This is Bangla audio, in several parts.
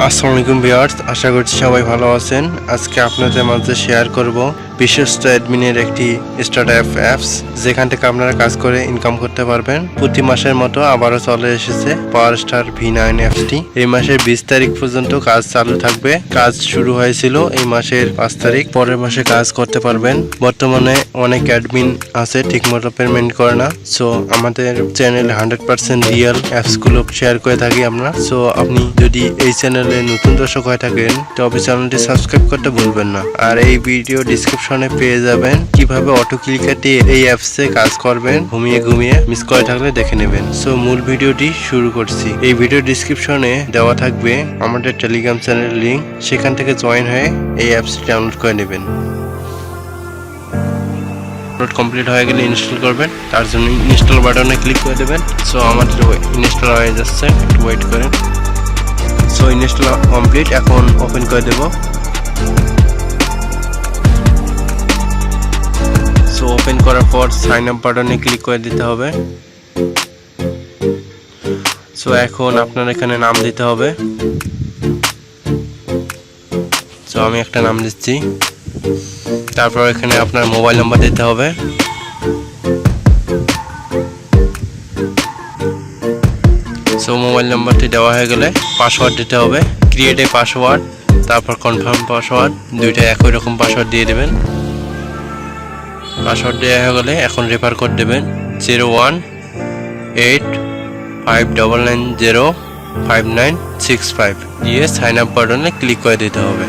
আসসালামু আলাইকুম ভিউয়ার্স, আশা করছি সবাই ভালো আছেন। আজকে আপনাদের মাঝে শেয়ার করব বিশ্বস্ত অ্যাডমিনের একটি স্টার্টআপ অ্যাপস, যেখান থেকে আপনারা কাজ করে ইনকাম করতে পারবেন। প্রতি মাসের মতো আবারও চলে এসেছে পাওয়ার স্টার V9 অ্যাপসটি। এই মাসের 20 তারিখ পর্যন্ত কাজ চালু থাকবে। কাজ শুরু হয়েছিল এই মাসের 5 তারিখ, পরের মাসে কাজ করতে পারবেন। বর্তমানে অনেক অ্যাডমিন আছে ঠিকমতো পেমেন্ট করে না। সো আমাদের চ্যানেলে 100% রিয়েল অ্যাপসগুলো শেয়ার করে থাকি আমরা। সো আপনি যদি এই চ্যানেলে নতুন দর্শক হয়ে থাকেন তবে চ্যানেলটি সাবস্ক্রাইব করতে ভুলবেন না। আর এই ভিডিও ডিসক্রিপশনে পেয়ে যাবেন কিভাবে অটো ক্লিকারটি এই অ্যাপসে কাজ করবেন। ঘুমিয়ে মিস করে থাকলে দেখে নেবেন। সো মূল ভিডিওটি শুরু করছি। এই ভিডিও ডিসক্রিপশনে দেওয়া থাকবে আমাদের টেলিগ্রাম চ্যানেলের লিংক, সেখান থেকে জয়েন হয়ে এই অ্যাপসটি ডাউনলোড করে নেবেন। ডাউনলোড কমপ্লিট হয়ে গেলে ইনস্টল করবেন, তার জন্য ইনস্টল বাটনে ক্লিক করে দেবেন। সো আমাদের ইনস্টল হয়ে যাচ্ছে, একটু ওয়েট করেন। সো ইনস্টল কমপ্লিট, এখন ওপেন করে দেব। সো ওপেন করার পর সাইন আপ বাটনে ক্লিক করে দিতে হবে। সো এখন আপনার এখানে নাম দিতে হবে। সো আমি একটা নাম দিচ্ছি। তারপর এখানে আপনার মোবাইল নাম্বার দিতে হবে। সো মোবাইল নাম্বারটি দেওয়া হয়ে গেলে পাসওয়ার্ড দিতে হবে। ক্রিয়েট এ পাসওয়ার্ড, তারপর কনফার্ম পাসওয়ার্ড, দুইটা একই রকম পাসওয়ার্ড দিয়ে দেবেন। পাসওয়ার্ড দেওয়া হয়ে গেলে এখন রেফার কোড দেবেন 0185990595 দিয়ে সাইন আপ বাটনে ক্লিক করে দিতে হবে।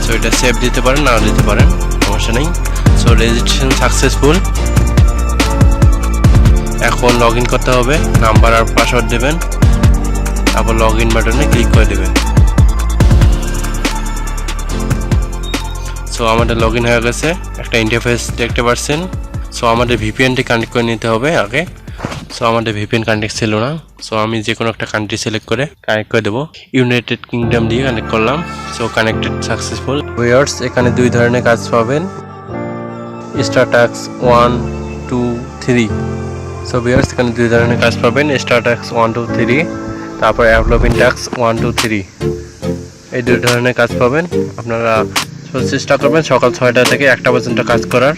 সো এটা সেভ দিতে পারেন, নাও দিতে পারেন, সমস্যা নেই। So registration successful. এখন লগ ইন করতে হবে, নাম্বার আর পাসওয়ার্ড দেবেন, তারপর লগ ইন বাটনে ক্লিক করে দেবেন। সো আমাদের লগ ইন হয়ে গেছে, একটা ইন্টারফেস দেখতে পাচ্ছেন। সো আমাদের ভিপিএনটি কানেক্ট করে নিতে হবে আগে। সো আমাদের ভিপিএন কানেক্ট ছিল না। সো আমি যে কোনো একটা কান্ট্রি সিলেক্ট করে কানেক্ট করে দেবো। ইউনাইটেড কিংডম দিয়ে কানেক্ট করলাম। So connected successful. ভিউয়ার্স, এখানে দুই ধরনের কাজ পাবেন, স্টারটাক্স 1, 2, 3। সো ভিউয়ার্স, এখানে দুই ধরনের কাজ পাবেন, স্টারটাক্স 1, 2, 3, তারপর ডেভেলপিং টাক্স 1, 2, 3। এই দুই ধরনের কাজ পাবেন। আপনারা চেষ্টা করবেন সকাল 6টা থেকে 1টা পর্যন্ত কাজ করার,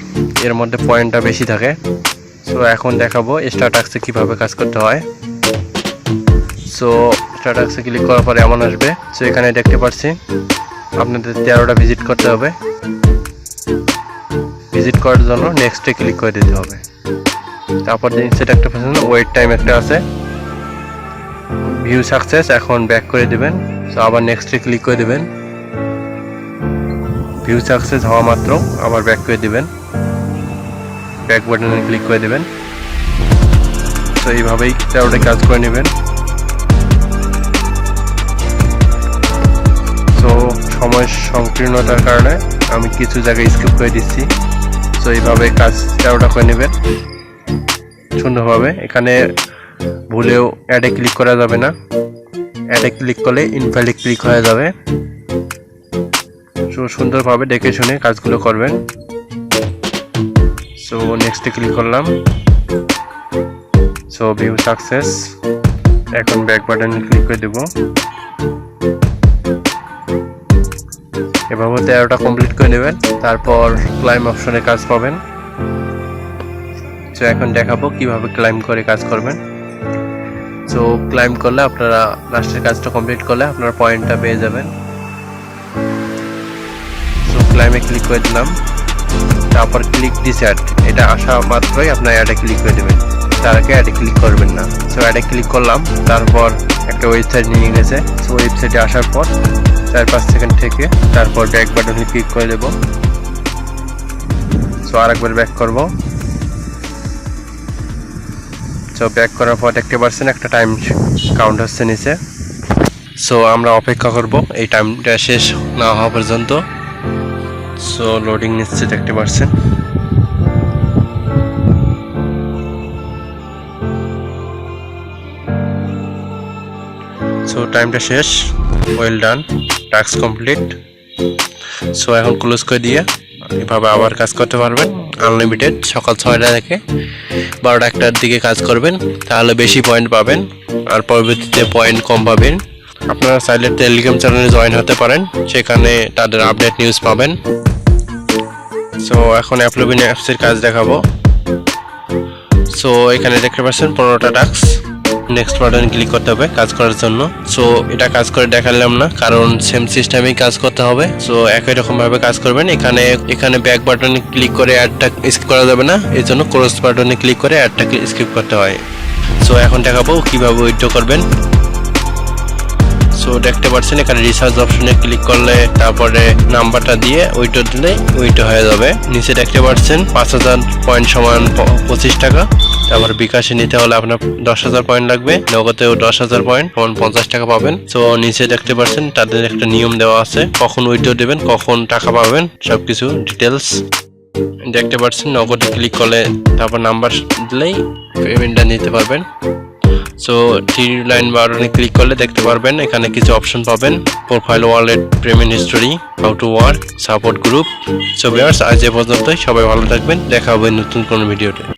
এর মধ্যে পয়েন্টটা বেশি থাকে। সো এখন দেখাবো স্টারটাক্সে কিভাবে কাজ করতে হয়। সো স্টারটাক্সে ক্লিক করার পরে এমন আসবে। সো এখানে দেখতে পাচ্ছি আপনাদের 13টা ভিজিট করতে হবে। ভিজিট করার জন্য নেক্সটে ক্লিক করে দিতে হবে। তারপর সেটা একটা ওয়েট টাইম একটা আছে, ভিউ সাকসেস। এখন ব্যাক করে দেবেন। সো আবার নেক্সটে ক্লিক করে দেবেন। ভিউ সাকসেস হওয়া মাত্র আবার ব্যাক করে দিবেন, ব্যাক বাটনে ক্লিক করে দেবেন। তো এইভাবেই 13টা কাজ করে নেবেন। তো সময় সংকীর্ণতার কারণে আমি কিছু জায়গায় স্কিপ করে দিচ্ছি। তো এইভাবে কাজ 13টা করে নেবেন সুন্দরভাবে। এখানে ভুলেও অ্যাডে ক্লিক করা যাবে না, অ্যাডে ক্লিক করলে ইনভ্যালিড ক্লিক হয়ে যাবে। সো সুন্দরভাবে দেখে শুনে কাজগুলো করবেন। সো নেক্সটে ক্লিক করলাম। সো ভিউ সাকসেস, এখন ব্যাক বাটনে ক্লিক করে দেব। এভাবে 13টা কমপ্লিট করে নেবেন। তারপর ক্লাইম অপশনে কাজ পাবেন। সো এখন দেখাবো কিভাবে ক্লাইম করে কাজ করবেন। সো ক্লাইম করলে আপনারা লাস্টের কাজটা কমপ্লিট করলে আপনারা পয়েন্টটা পেয়ে যাবেন। সো ক্লাইমে ক্লিক করে দিলাম, তারপর ক্লিক দিস অ্যাড, এটা আসা মাত্রই আপনার অ্যাডে ক্লিক করে দেবেন, তার আগে অ্যাডে ক্লিক করবেন না। সো অ্যাডে ক্লিক করলাম, তারপর একটা ওয়েবসাইট নিয়ে গেছে। সো ওয়েবসাইটে আসার পর 4-5 সেকেন্ড থেকে তারপর ব্যাক বাটনে ক্লিক করে দেব। সো আরেকবার ব্যাক করব। সো ব্যাক করার পর দেখতে পাচ্ছেন একটা টাইম কাউন্ট হচ্ছে নিচে। সো আমরা অপেক্ষা করব এই টাইমটা শেষ না হওয়া পর্যন্ত। সো লোডিং নিচ্ছে, দেখতে পাচ্ছেন। সো টাইমটা শেষ, well done, task complete. So এখন ক্লোজ করে দিয়ে এভাবে আবার কাজ করতে পারবেন আনলিমিটেড। সকাল 6টা থেকে 12টা 1টার দিকে কাজ করবেন, তাহলে বেশি পয়েন্ট পাবেন, আর পরবর্তীতে পয়েন্ট কম পাবেন। আপনারা চাইলে টেলিগ্রাম চ্যানেলে জয়েন হতে পারেন, সেখানে তাদের আপডেট নিউজ পাবেন। সো এখন অ্যাপ্লোবিন অ্যাপসের কাজ দেখাবো। সো এখানে দেখতে পাচ্ছেন 15টা টাস্ক। নেক্সট বাটনে ক্লিক করতে হবে কাজ করার জন্য। সো এটা কাজ করে দেখালাম না, কারণ সেম সিস্টেমেই কাজ করতে হবে। সো একই রকম ভাবে কাজ করবেন। এখানে ব্যাক বাটনে ক্লিক করে অ্যাডটা স্কিপ করা যাবে না, এই জন্য ক্রস বাটনে ক্লিক করে অ্যাডটা স্কিপ করতে হয়। সো এখন দেখাবো কিভাবে উইথড্র করবেন। সো দেখতে পাচ্ছেন এখানে রিচার্জ অপশনে ক্লিক করলে তারপরে নাম্বারটা দিয়ে উইথড্র দিলে উইথড্র হয়ে যাবে। নিচে দেখতে পাচ্ছেন 5000 পয়েন্ট সমান 25 টাকা। তারপর বিকাশে নিতে হলে আপনার 10,000 পয়েন্ট লাগবে, নগদেও 10,000 পয়েন্ট সমান 50 টাকা পাবেন। সো নিচে দেখতে পাচ্ছেন তাদের একটা নিয়ম দেওয়া আছে, কখন উইথড্র দেবেন, কখন টাকা পাবেন, সবকিছু ডিটেলস দেখতে পাচ্ছেন। নগদে ক্লিক করলে তারপর নাম্বার দিলেই পেমেন্টটা নিতে পারবেন। সো 3 লাইন বাটনে ক্লিক করলে দেখতে পারবেন এখানে কিছু অপশন পাবেন, profile, wallet, payment history, how to work, support group. So viewers, আজ এ পর্যন্তই। সবাই ভালো থাকবেন, দেখা হবে নতুন কোনো ভিডিওতে।